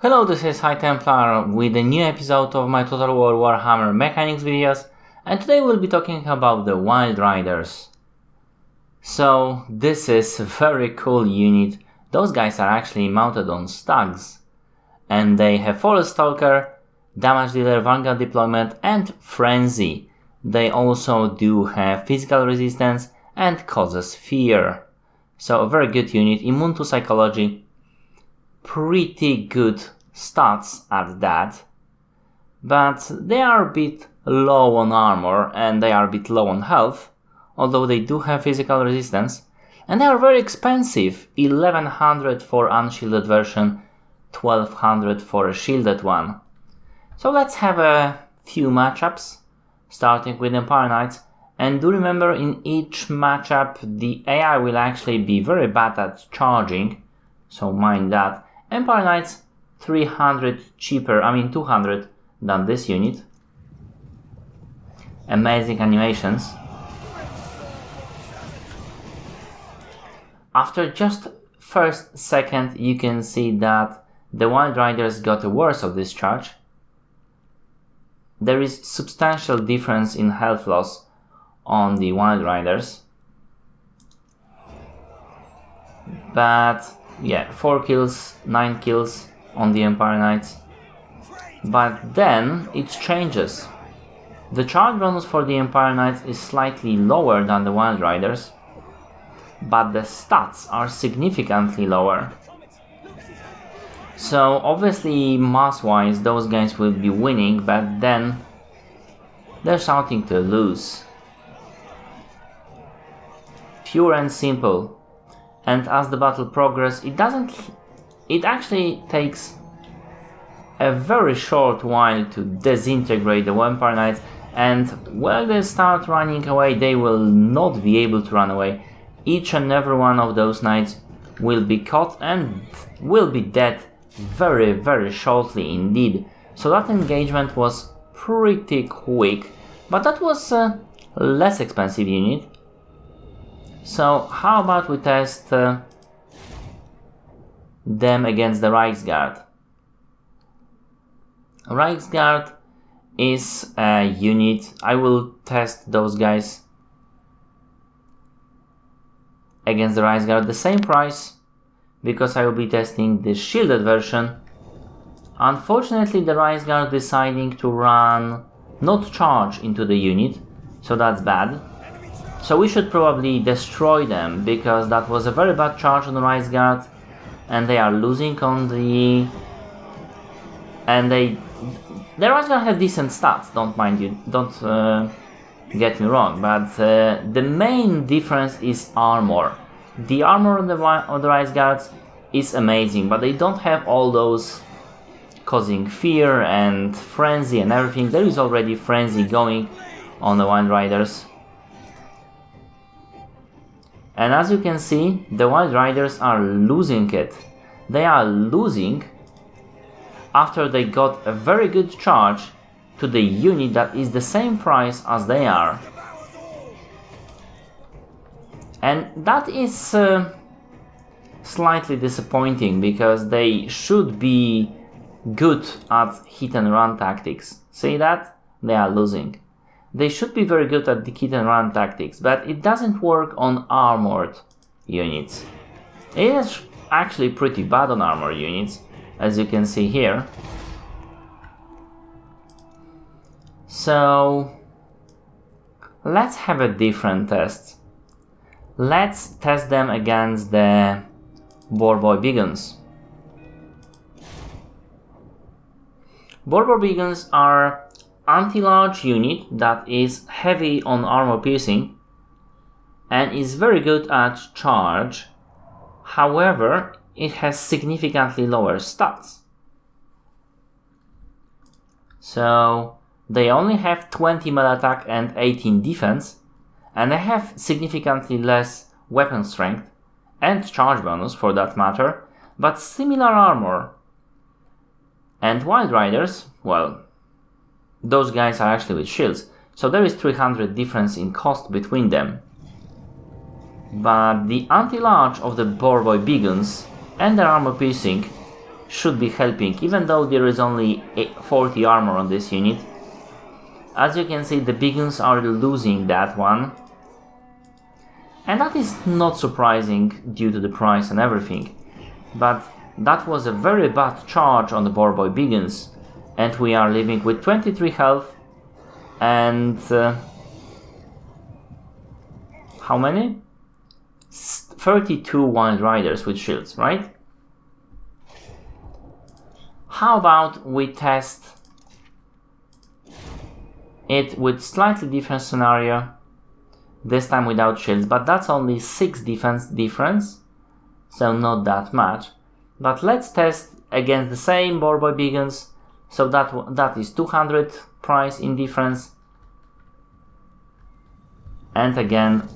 Hello, this is High Templar with a new episode of my Total War Warhammer Mechanics videos, and today we'll be talking about the Wild Riders. So, this is a very cool unit. Those guys are actually mounted on stags, and they have Forest Stalker, Damage Dealer, Vanguard Deployment, and Frenzy. They also do have Physical Resistance and Causes Fear. So, a very good unit, immune to Psychology. Pretty good stats at that, but they are a bit low on armor and they are a bit low on health, although they do have physical resistance, and they are very expensive. 1100 for unshielded version, 1200 for a shielded one. So let's have a few matchups, starting with Empire Knights. And do remember, in each matchup the AI will actually be very bad at charging, so mind that. Empire Knights 300 cheaper, 200 than this unit. Amazing animations. After just first second you can see that the Wild Riders got worse of this charge. There is substantial difference in health loss on the Wild Riders. But yeah, 4 kills, 9 kills on the Empire Knights. But then it changes. The charge bonus for the Empire Knights is slightly lower than the Wild Riders, but the stats are significantly lower. So obviously mass-wise those guys will be winning, but then there's something to lose. Pure and simple. And as the battle progresses, it actually takes a very short while to disintegrate the Empire Knights, and when they start running away, they will not be able to run away. Each and every one of those knights will be caught and will be dead very, very shortly indeed. So that engagement was pretty quick, but that was a less expensive unit. So how about we test them against the Reichsguard. Reichsguard is a unit. I will test those guys against the Reichsguard the same price, because I will be testing the shielded version. Unfortunately the Reichsguard deciding to run not charge into the unit, so that's bad. So we should probably destroy them, because that was a very bad charge on the Reichsguard, and they are losing on the... And the Reichsguard have decent stats, don't get me wrong, but the main difference is armor. The armor on the Reichsguard is amazing, but they don't have all those causing fear and frenzy and everything. There is already frenzy going on the Wild Riders. And as you can see, the Wild Riders are losing it. They are losing after they got a very good charge to the unit that is the same price as they are. And that is slightly disappointing, because they should be good at hit and run tactics. See that? They are losing. They should be very good at the hit and run tactics, but it doesn't work on armored units. It is actually pretty bad on armored units, as you can see here. So let's have a different test. Let's test them against the Boar-Boy Beagons. Boar-Boy Beagons are anti-large unit that is heavy on armor piercing and is very good at charge. However, it has significantly lower stats. So they only have 20 melee attack and 18 defense, and they have significantly less weapon strength and charge bonus for that matter, but similar armor. And Wild Riders, well, those guys are actually with shields, so there is 300 difference in cost between them. But the anti-large of the Boar-Boy Beagons and their armor piercing should be helping, even though there is only 40 armor on this unit. As you can see, the big guns are losing that one. And that is not surprising due to the price and everything. But that was a very bad charge on the Borboi big guns. And we are living with 23 health and how many? 32 Wild Riders with shields, right? How about we test it with slightly different scenario, this time without shields, but that's only 6 defense difference, so not that much. But let's test against the same Borboi big guns, so that is 200 price in difference. And again,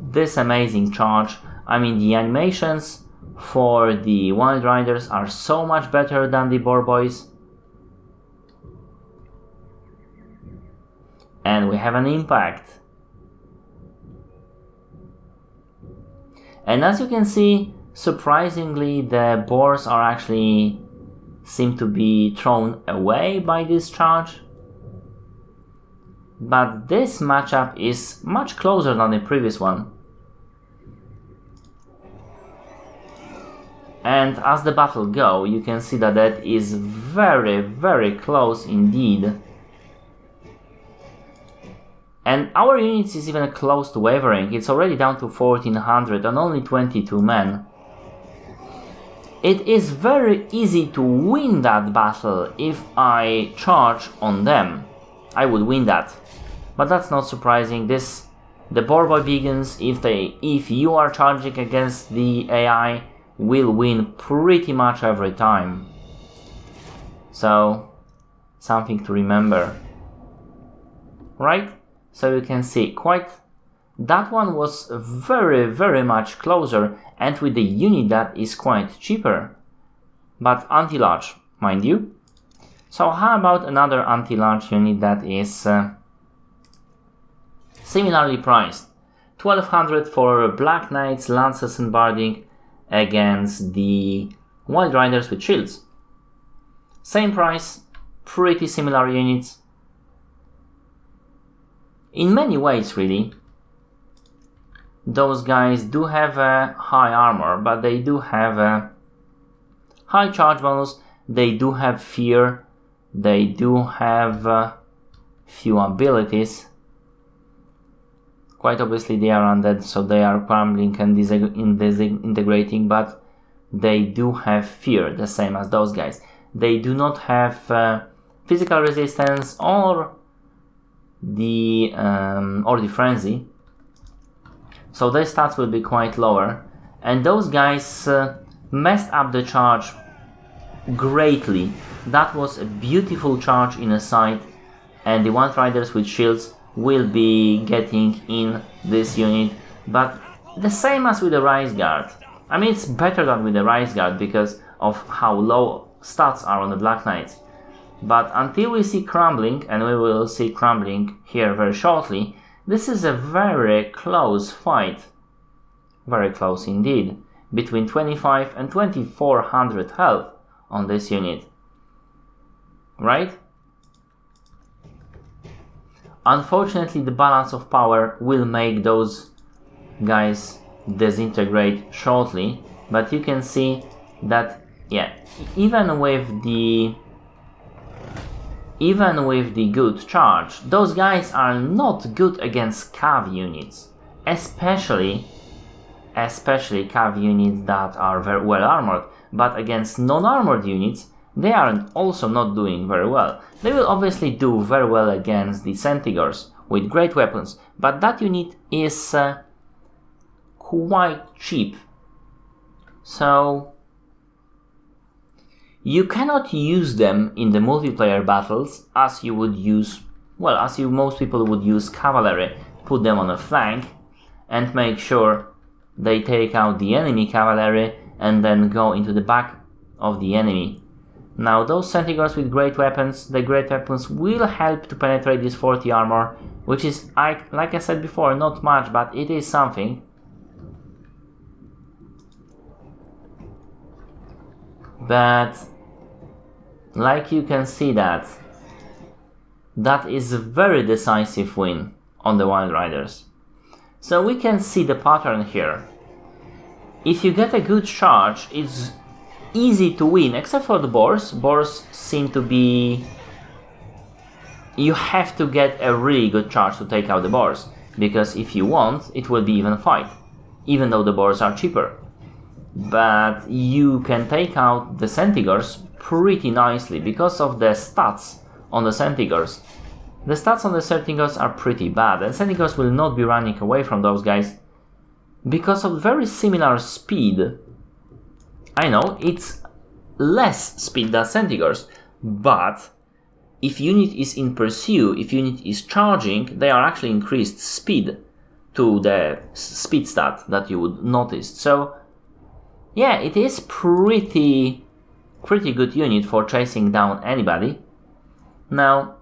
this amazing charge. I mean, the animations for the Wild Riders are so much better than the Borbois. And we have an impact. And as you can see, surprisingly, the boars are actually seem to be thrown away by this charge. But this matchup is much closer than the previous one. And as the battle goes, you can see that that is very, very close indeed. And our units is even close to wavering. It's already down to 1400 and only 22 men. It is very easy to win that battle if I charge on them. I would win that. But that's not surprising. The Borboi big guns, if you are charging against the AI, will win pretty much every time. So, something to remember. Right? So you can see that one was very, very much closer, and with the unit that is quite cheaper. But anti-large, mind you. So how about another anti-large unit that is similarly priced? 1200 for Black Knights, Lances and Barding against the Wild Riders with shields. Same price, pretty similar units. In many ways, really. Those guys do have a high armor, but they do have a high charge bonus, they do have fear, they do have few abilities. Quite obviously they are undead, so they are crumbling and disintegrating, but they do have fear, the same as those guys. They do not have physical resistance or the frenzy, so their stats will be quite lower, and those guys messed up the charge greatly. That was a beautiful charge in a side, and the Wild Riders with shields will be getting in this unit, but the same as with the Rise Guard. I mean, it's better than with the Rise Guard because of how low stats are on the Black Knights. But until we see crumbling, and we will see crumbling here very shortly, this is a very close fight. Very close indeed. Between 25 and 2400 health on this unit. Right? Unfortunately, the balance of power will make those guys disintegrate shortly. But you can see that, yeah, even with the good charge, those guys are not good against cav units, especially cav units that are very well armored, but against non-armored units, they are also not doing very well. They will obviously do very well against the Centigors with great weapons, but that unit is quite cheap. So you cannot use them in the multiplayer battles as you would use, well, as most people would use cavalry. Put them on a flank and make sure they take out the enemy cavalry and then go into the back of the enemy. Now those Centigors with great weapons, the great weapons will help to penetrate this 40 armor, which is, like I said before, not much, but it is something. But like you can see that is a very decisive win on the Wild Riders. So we can see the pattern here. If you get a good charge, it's easy to win, except for the boars. Boars seem to be... You have to get a really good charge to take out the boars, because if you won't, it will be even a fight, even though the boars are cheaper. But you can take out the Centigors pretty nicely because of the stats on the Centigors. The stats on the Centigors are pretty bad, and Centigors will not be running away from those guys because of very similar speed. I know, it's less speed than Centigors, but if unit is in pursuit, if unit is charging, they are actually increased speed to the speed stat that you would notice. So yeah, it is pretty good unit for chasing down anybody. Now,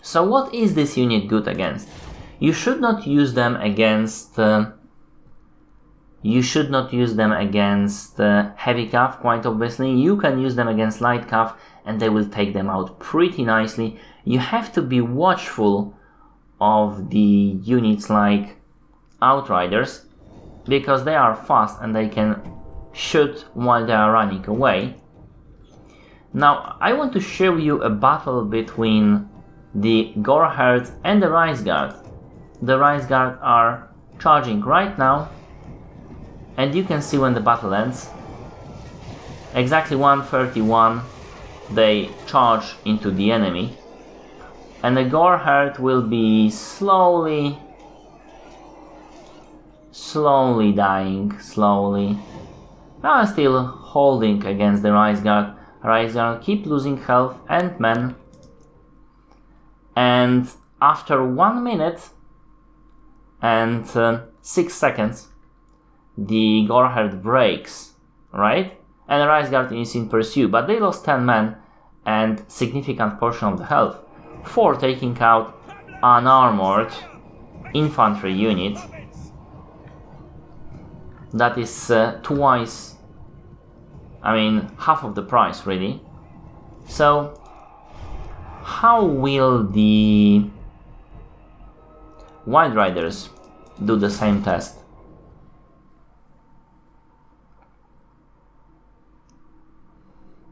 so what is this unit good against? You should not use them against heavy cav, quite obviously. You can use them against light cav and they will take them out pretty nicely. You have to be watchful of the units like Outriders, because they are fast and they can shoot while they are running away. Now, I want to show you a battle between the Goreherd and the Riceguard. The Riceguard are charging right now, and you can see when the battle ends. Exactly 1:31 they charge into the enemy, and the Goreherd will be slowly dying, Now still holding against the Riceguard. Riceguard keep losing health and men. And after 1 minute and 6 seconds, the Goreherd breaks, right? And the Riceguard is in pursuit, but they lost 10 men and significant portion of the health for taking out unarmored infantry unit. That is twice, half of the price, really. So, how will the Wild Riders do the same test?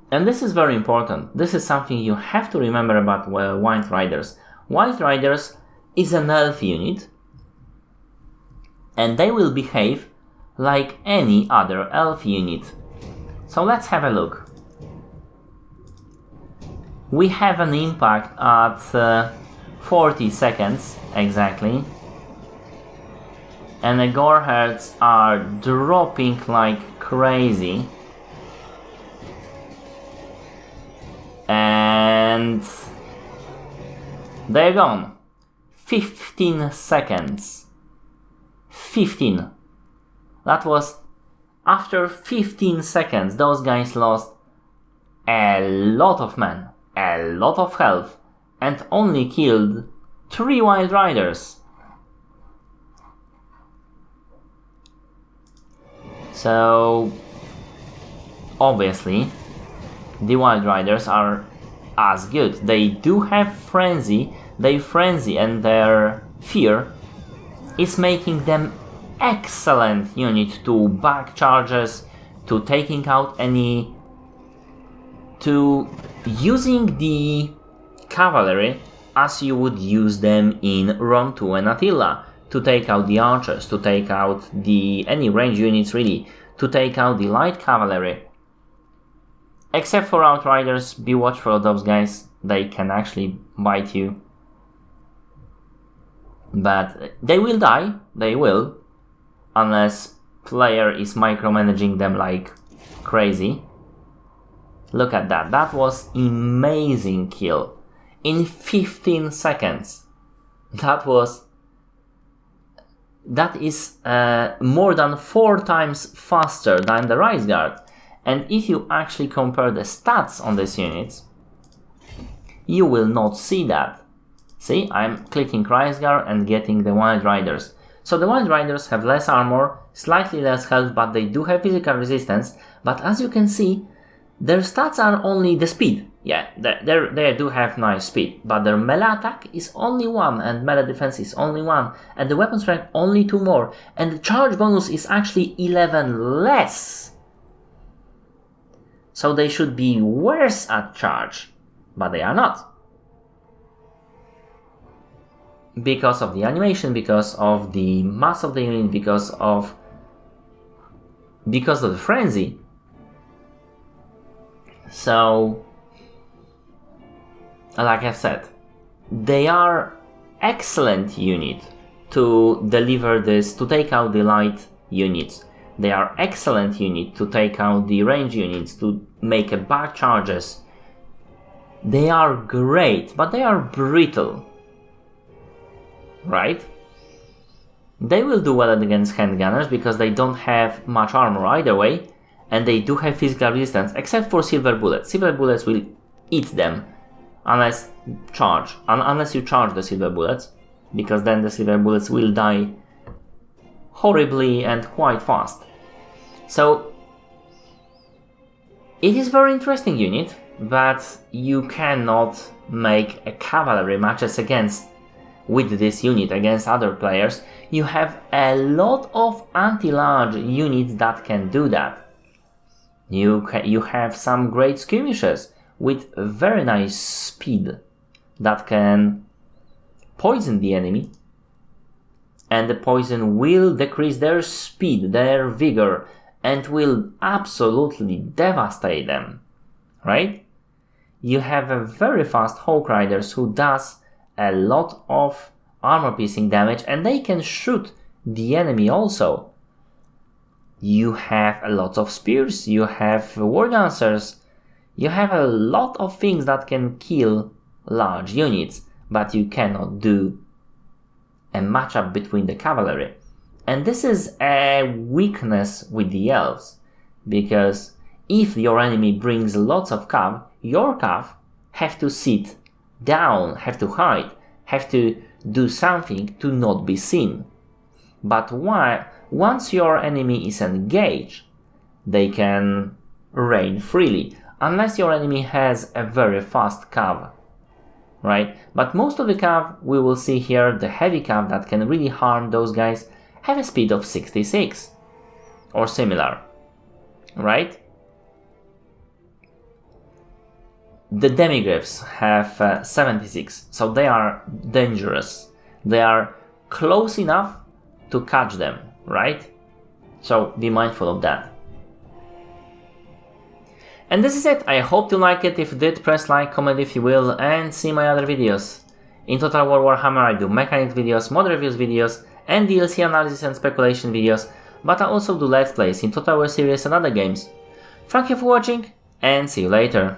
And this is very important. This is something you have to remember about Wild Riders. Wild Riders is an elf unit, and they will behave like any other elf unit. So let's have a look. We have an impact at 40 seconds exactly, and the Goreherds are dropping like crazy, and they're gone. 15 seconds. 15. That was after 15 seconds. Those guys lost a lot of men, a lot of health, and only killed 3 Wild Riders. So obviously the Wild Riders are as good. They do have frenzy. Their frenzy and their fear is making them excellent unit to back charges, to taking out any, to using the cavalry as you would use them in Rome 2 and Attila, to take out the archers, to take out any range units really, to take out the light cavalry. Except for Outriders, be watchful of those guys, they can actually bite you. But they will die, they will, unless player is micromanaging them like crazy. Look at that, that was amazing kill. In 15 seconds. That is more than 4 times faster than the Riceguard. And if you actually compare the stats on these units, you will not see that. See, I'm clicking Riceguard and getting the Wild Riders. So the Wild Riders have less armor, slightly less health, but they do have physical resistance. But as you can see, Their stats are only the speed. Yeah, they do have nice speed, but their melee attack is only 1 and melee defense is only 1 and the weapon strength only 2 more and the charge bonus is actually 11 less. So they should be worse at charge, but they are not. Because of the animation, because of the mass of the unit, because of the frenzy. So, like I said, they are excellent unit to deliver this, to take out the light units. They are excellent unit to take out the range units, to make a back charges. They are great, but they are brittle. Right? They will do well against handgunners because they don't have much armor either way, and they do have physical resistance, except for silver bullets. Silver bullets will eat them unless you charge the silver bullets, because then the silver bullets will die horribly and quite fast. So it is very interesting unit, but you cannot make a cavalry matches with this unit against other players. You have a lot of anti-large units that can do that. You have some great skirmishers with very nice speed that can poison the enemy, and the poison will decrease their speed, their vigor, and will absolutely devastate them, right? You have a very fast Hawk Riders who does a lot of armor piercing damage, and they can shoot the enemy also. You have a lot of spears, you have war dancers, you have a lot of things that can kill large units, but you cannot do a matchup between the cavalry. And this is a weakness with the elves, because if your enemy brings lots of cav, your cav have to sit down, have to hide, have to do something to not be seen. But once your enemy is engaged, they can reign freely, unless your enemy has a very fast cav, right? But most of the cav we will see here, the heavy cav that can really harm those guys, have a speed of 66 or similar, right? The demigryphs have 76, so they are dangerous. They are close enough to catch them, right? So be mindful of that. And this is it. I hope you like it. If you did, press like, comment if you will, and see my other videos. In Total War Warhammer I do mechanics videos, mod reviews videos, and DLC analysis and speculation videos, but I also do let's plays in Total War series and other games. Thank you for watching, and see you later.